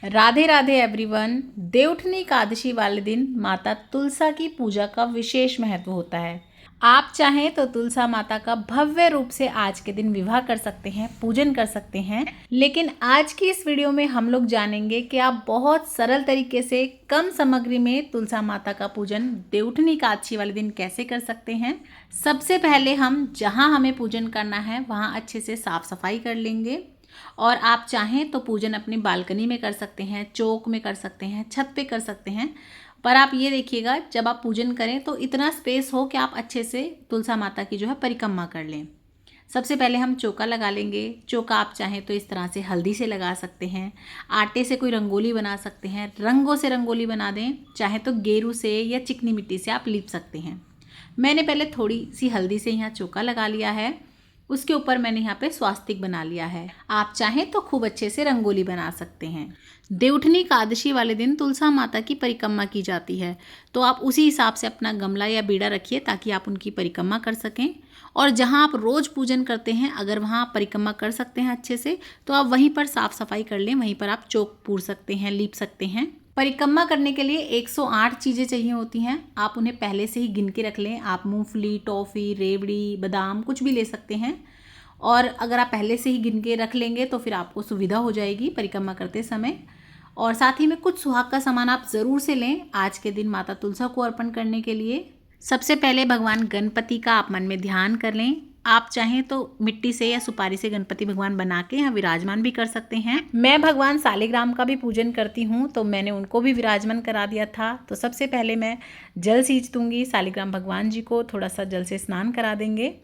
Radhe Radhe everyone. Devuthani Ekadashi वाले दिन माता तुलसा की पूजा का विशेष महत्व होता है। आप चाहें तो तुलसा माता का भव्य रूप से आज के दिन विवाह कर सकते हैं, पूजन कर सकते हैं। लेकिन आज की इस वीडियो में हम लोग जानेंगे कि आप बहुत सरल तरीके से कम सामग्री में तुलसा माता का पूजन देवउठनी एकादशी वाले दिन कैसे कर सकते हैं। सबसे पहले हम जहां हमें पूजन करना है वहां अच्छे से साफ सफाई कर लेंगे। और आप चाहें तो पूजन अपनी बालकनी में कर सकते हैं, चौक में कर सकते हैं, छत पे कर सकते हैं। पर आप ये देखिएगा जब आप पूजन करें तो इतना स्पेस हो कि आप अच्छे से तुलसा माता की जो है परिक्रमा कर लें। सबसे पहले हम चौका लगा लेंगे। चौका आप चाहें तो इस तरह से हल्दी से लगा सकते हैं, आटे से कोई रंगोली बना सकते हैं, रंगों से रंगोली बना दें, चाहे तो गेरू से या चिकनी मिट्टी से आप लीप सकते हैं। मैंने पहले थोड़ी सी हल्दी से यहाँ चौका लगा लिया है, उसके ऊपर मैंने यहाँ पे स्वास्तिक बना लिया है। आप चाहें तो खूब अच्छे से रंगोली बना सकते हैं। देवउठनी एकादशी वाले दिन तुलसा माता की परिक्रमा की जाती है, तो आप उसी हिसाब से अपना गमला या बीड़ा रखिए ताकि आप उनकी परिक्रमा कर सकें। और जहाँ आप रोज़ पूजन करते हैं अगर वहाँ आप परिक्रमा कर सकते हैं अच्छे से, तो आप वहीं पर साफ़ सफाई कर लें, वहीं पर आप चौक पूर सकते हैं, लीप सकते हैं। परिक्रमा करने के लिए 108 चीज़ें चाहिए होती हैं। आप उन्हें पहले से ही गिन के रख लें। आप मूंगफली, टॉफ़ी, रेवड़ी, बादाम कुछ भी ले सकते हैं। और अगर आप पहले से ही गिन के रख लेंगे तो फिर आपको सुविधा हो जाएगी परिक्रमा करते समय। और साथ ही में कुछ सुहाग का सामान आप ज़रूर से लें आज के दिन माता तुलसा को अर्पण करने के लिए। सबसे पहले भगवान गणपति का आप मन में ध्यान कर लें। आप चाहें तो मिट्टी से या सुपारी से गणपति भगवान बना के यहाँ विराजमान भी कर सकते हैं। मैं भगवान सालिग्राम का भी पूजन करती हूँ, तो मैंने उनको भी विराजमान करा दिया था। तो सबसे पहले मैं जल सींच दूंगी सालिग्राम भगवान जी को, थोड़ा सा जल से स्नान करा देंगे।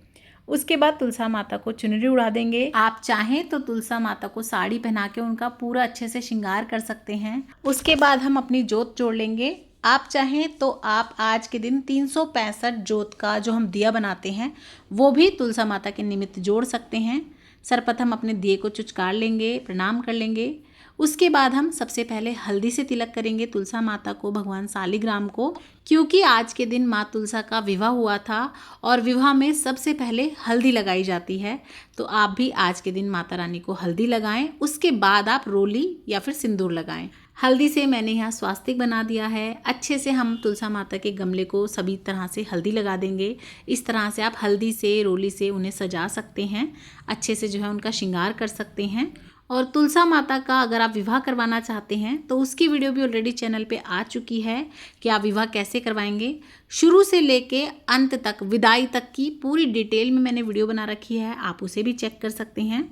उसके बाद तुलसा माता को चुनरी उड़ा देंगे। आप चाहें तो तुलसा माता को साड़ी पहना के उनका पूरा अच्छे से श्रृंगार कर सकते हैं। उसके बाद हम अपनी जोत जोड़ लेंगे। आप चाहें तो आप आज के दिन 365 जोत का जो हम दिया बनाते हैं वो भी तुलसा माता के निमित्त जोड़ सकते हैं। सर्वप्रथम अपने दिए को चुचकार लेंगे, प्रणाम कर लेंगे। उसके बाद हम सबसे पहले हल्दी से तिलक करेंगे तुलसा माता को, भगवान सालिग्राम को, क्योंकि आज के दिन माँ तुलसा का विवाह हुआ था और विवाह में सबसे पहले हल्दी लगाई जाती है। तो आप भी आज के दिन माता रानी को हल्दी लगाएं। उसके बाद आप रोली या फिर सिंदूर लगाएं। हल्दी से मैंने यहाँ स्वास्तिक बना दिया है। अच्छे से हम तुलसा माता के गमले को सभी तरह से हल्दी लगा देंगे। इस तरह से आप हल्दी से, रोली से उन्हें सजा सकते हैं, अच्छे से जो है उनका श्रृंगार कर सकते हैं। और तुलसा माता का अगर आप विवाह करवाना चाहते हैं तो उसकी वीडियो भी ऑलरेडी चैनल पे आ चुकी है कि आप विवाह कैसे करवाएंगे। शुरू से लेके अंत तक, विदाई तक की पूरी डिटेल में मैंने वीडियो बना रखी है, आप उसे भी चेक कर सकते हैं।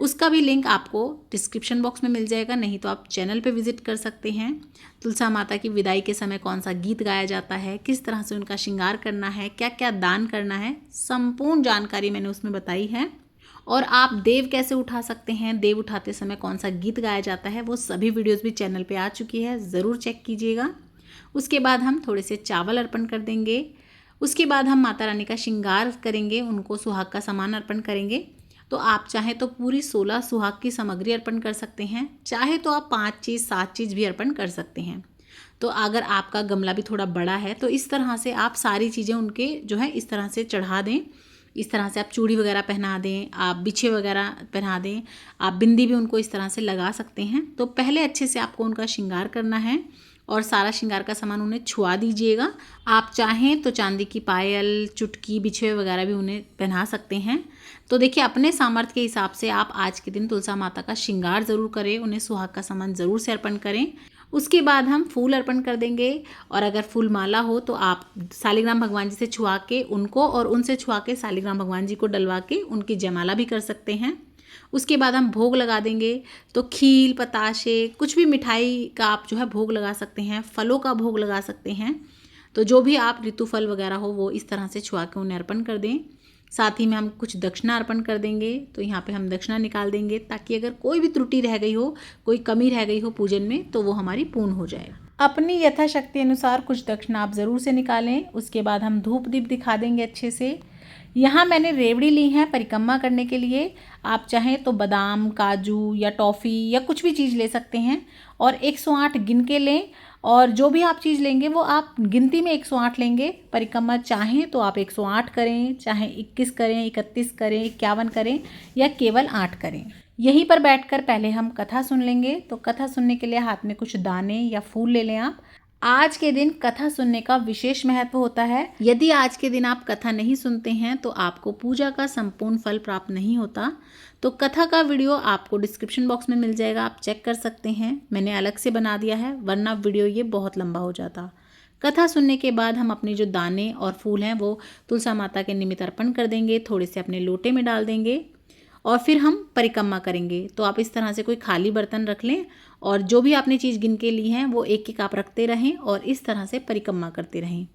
उसका भी लिंक आपको डिस्क्रिप्शन बॉक्स में मिल जाएगा, नहीं तो आप चैनल पे विजिट कर सकते हैं। तुलसा माता की विदाई के समय कौन सा गीत गाया जाता है, किस तरह से उनका श्रृंगार करना है, क्या क्या दान करना है, संपूर्ण जानकारी मैंने उसमें बताई है। और आप देव कैसे उठा सकते हैं, देव उठाते समय कौन सा गीत गाया जाता है, वो सभी वीडियोस भी चैनल पे आ चुकी है, ज़रूर चेक कीजिएगा। उसके बाद हम थोड़े से चावल अर्पण कर देंगे। उसके बाद हम माता रानी का श्रृंगार करेंगे, उनको सुहाग का सामान अर्पण करेंगे। तो आप चाहें तो पूरी 16 सुहाग की सामग्री अर्पण कर सकते हैं, चाहे तो आप 5 चीज़ 7 चीज़ भी अर्पण कर सकते हैं। तो अगर आपका गमला भी थोड़ा बड़ा है तो इस तरह से आप सारी चीज़ें उनके जो है इस तरह से चढ़ा दें। इस तरह से आप चूड़ी वगैरह पहना दें, आप बिछे वगैरह पहना दें, आप बिंदी भी उनको इस तरह से लगा सकते हैं। तो पहले अच्छे से आपको उनका श्रृंगार करना है और सारा श्रृंगार का सामान उन्हें छुआ दीजिएगा। आप चाहें तो चांदी की पायल, चुटकी, बिछुए वगैरह भी उन्हें पहना सकते हैं। तो देखिए अपने सामर्थ्य के हिसाब से आप आज के दिन तुलसा माता का श्रृंगार ज़रूर करें, उन्हें सुहाग का सामान ज़रूर से अर्पण करें। उसके बाद हम फूल अर्पण कर देंगे। और अगर फूल माला हो तो आप सालिग्राम भगवान जी से छुआ के उनको और उनसे छुआ के सालिग्राम भगवान जी को डलवा के उनकी जयमाला भी कर सकते हैं। उसके बाद हम भोग लगा देंगे। तो खील, बताशे, कुछ भी मिठाई का आप जो है भोग लगा सकते हैं, फलों का भोग लगा सकते हैं। तो जो भी आप ऋतु फल वगैरह हो वो इस तरह से छुआ के उन्हें अर्पण कर दें। साथ ही में हम कुछ दक्षिणा अर्पण कर देंगे। तो यहाँ पे हम दक्षिणा निकाल देंगे ताकि अगर कोई भी त्रुटि रह गई हो, कोई कमी रह गई हो पूजन में, तो वो हमारी पूर्ण हो जाए। अपनी यथाशक्ति अनुसार कुछ दक्षिणा आप ज़रूर से निकालें। उसके बाद हम धूप दीप दिखा देंगे अच्छे से। यहाँ मैंने रेवड़ी ली है परिक्रमा करने के लिए। आप चाहें तो बादाम, काजू या टॉफ़ी या कुछ भी चीज़ ले सकते हैं और 108 गिन के लें। और जो भी आप चीज़ लेंगे वो आप गिनती में 108 लेंगे। परिक्रमा चाहें तो आप 108 करें, चाहे 21 करें, 31 करें, 51 करें या केवल 8 करें। यहीं पर बैठकर पहले हम कथा सुन लेंगे। तो कथा सुनने के लिए हाथ में कुछ दाने या फूल ले लें आप। आज के दिन कथा सुनने का विशेष महत्व होता है। यदि आज के दिन आप कथा नहीं सुनते हैं तो आपको पूजा का संपूर्ण फल प्राप्त नहीं होता। तो कथा का वीडियो आपको डिस्क्रिप्शन बॉक्स में मिल जाएगा, आप चेक कर सकते हैं। मैंने अलग से बना दिया है, वरना वीडियो ये बहुत लंबा हो जाता। कथा सुनने के बाद हम अपने जो दाने और फूल हैं वो तुलसा माता के निमित्त अर्पण कर देंगे, थोड़े से अपने लोटे में डाल देंगे और फिर हम परिक्रमा करेंगे। तो आप इस तरह से कोई खाली बर्तन रख लें और जो भी आपने चीज़ गिन के ली हैं वो एक एक आप रखते रहें और इस तरह से परिक्रमा करते रहें।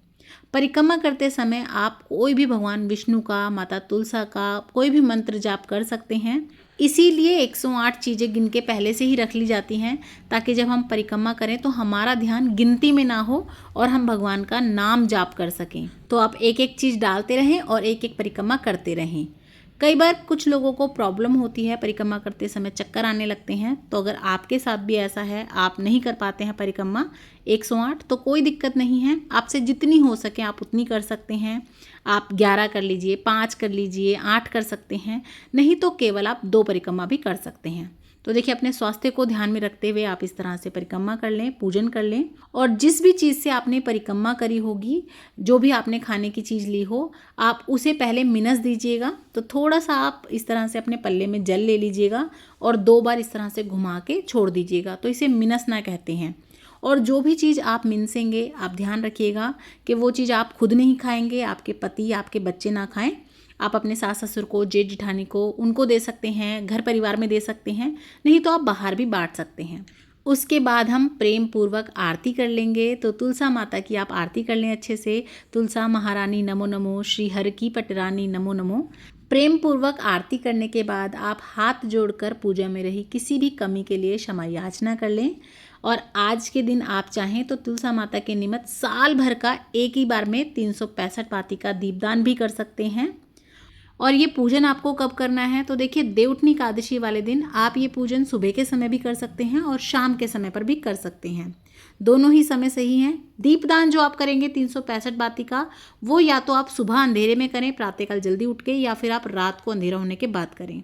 परिक्रमा करते समय आप कोई भी भगवान विष्णु का, माता तुलसा का कोई भी मंत्र जाप कर सकते हैं। इसीलिए 108 चीज़ें गिन के पहले से ही रख ली जाती हैं, ताकि जब हम परिक्रमा करें तो हमारा ध्यान गिनती में ना हो और हम भगवान का नाम जाप कर सकें। तो आप एक एक चीज़ डालते रहें और एक एक परिक्रमा करते रहें। कई बार कुछ लोगों को प्रॉब्लम होती है, परिक्रमा करते समय चक्कर आने लगते हैं। तो अगर आपके साथ भी ऐसा है, आप नहीं कर पाते हैं परिक्रमा 108, तो कोई दिक्कत नहीं है। आपसे जितनी हो सके आप उतनी कर सकते हैं। आप 11 कर लीजिए, 5 कर लीजिए, 8 कर सकते हैं, नहीं तो केवल आप 2 परिक्रमा भी कर सकते हैं। तो देखिए, अपने स्वास्थ्य को ध्यान में रखते हुए आप इस तरह से परिक्रमा कर लें, पूजन कर लें। और जिस भी चीज़ से आपने परिक्रमा करी होगी, जो भी आपने खाने की चीज़ ली हो, आप उसे पहले मिनस दीजिएगा। तो थोड़ा सा आप इस तरह से अपने पल्ले में जल ले लीजिएगा और 2 बार इस तरह से घुमा के छोड़ दीजिएगा। तो इसे मिनसना कहते हैं। और जो भी चीज़ आप मिनसेंगे, आप ध्यान रखिएगा कि वो चीज़ आप खुद नहीं खाएंगे, आपके पति, आपके बच्चे ना खाएं। आप अपने सास ससुर को, जेठ जिठानी को, उनको दे सकते हैं, घर परिवार में दे सकते हैं, नहीं तो आप बाहर भी बांट सकते हैं। उसके बाद हम प्रेम पूर्वक आरती कर लेंगे। तो तुलसा माता की आप आरती कर लें अच्छे से। तुलसा महारानी नमो नमो, श्री हर की पटरानी नमो नमो। प्रेम पूर्वक आरती करने के बाद आप हाथ जोड़कर पूजा में रही किसी भी कमी के लिए क्षमा याचना कर लें। और आज के दिन आप चाहें तो तुलसा माता के निमित्त साल भर का एक ही बार में 365 पाती का दीपदान भी कर सकते हैं। और ये पूजन आपको कब करना है, तो देखिए, देवउठनी एकादशी वाले दिन आप ये पूजन सुबह के समय भी कर सकते हैं और शाम के समय पर भी कर सकते हैं। दोनों ही समय सही हैं। दीपदान जो आप करेंगे 365 बाती का, वो या तो आप सुबह अंधेरे में करें, प्रातःकाल जल्दी उठ के, या फिर आप रात को अंधेरा होने के बाद करें।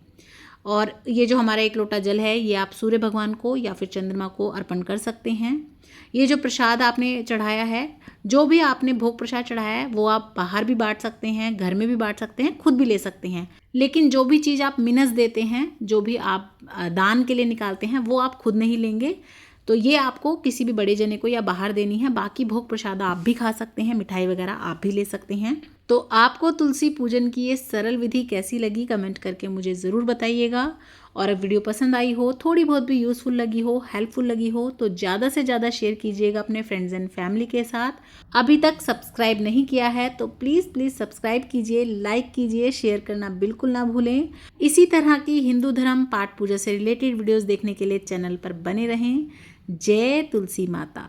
और ये जो हमारा 1 लोटा जल है, ये आप सूर्य भगवान को या फिर चंद्रमा को अर्पण कर सकते हैं। ये जो प्रसाद आपने चढ़ाया है, जो भी आपने भोग प्रसाद चढ़ाया है, वो आप बाहर भी बांट सकते हैं, घर में भी बांट सकते हैं, खुद भी ले सकते हैं। लेकिन जो भी चीज़ आप मिनस देते हैं, जो भी आप दान के लिए निकालते हैं, वो आप खुद नहीं लेंगे। तो ये आपको किसी भी बड़े जने को या बाहर देनी है। बाकी भोग प्रसाद आप भी खा सकते हैं, मिठाई वगैरह आप भी ले सकते हैं। तो आपको तुलसी पूजन की ये सरल विधि कैसी लगी, कमेंट करके मुझे ज़रूर बताइएगा। और अब वीडियो पसंद आई हो, थोड़ी बहुत भी यूज़फुल लगी हो, हेल्पफुल लगी हो, तो ज़्यादा से ज़्यादा शेयर कीजिएगा अपने फ्रेंड्स एंड फैमिली के साथ। अभी तक सब्सक्राइब नहीं किया है तो प्लीज़ सब्सक्राइब कीजिए, लाइक कीजिए, शेयर करना बिल्कुल ना भूलें। इसी तरह की हिंदू धर्म, पाठ पूजा से रिलेटेड वीडियोज़ देखने के लिए चैनल पर बने रहें। जय तुलसी माता।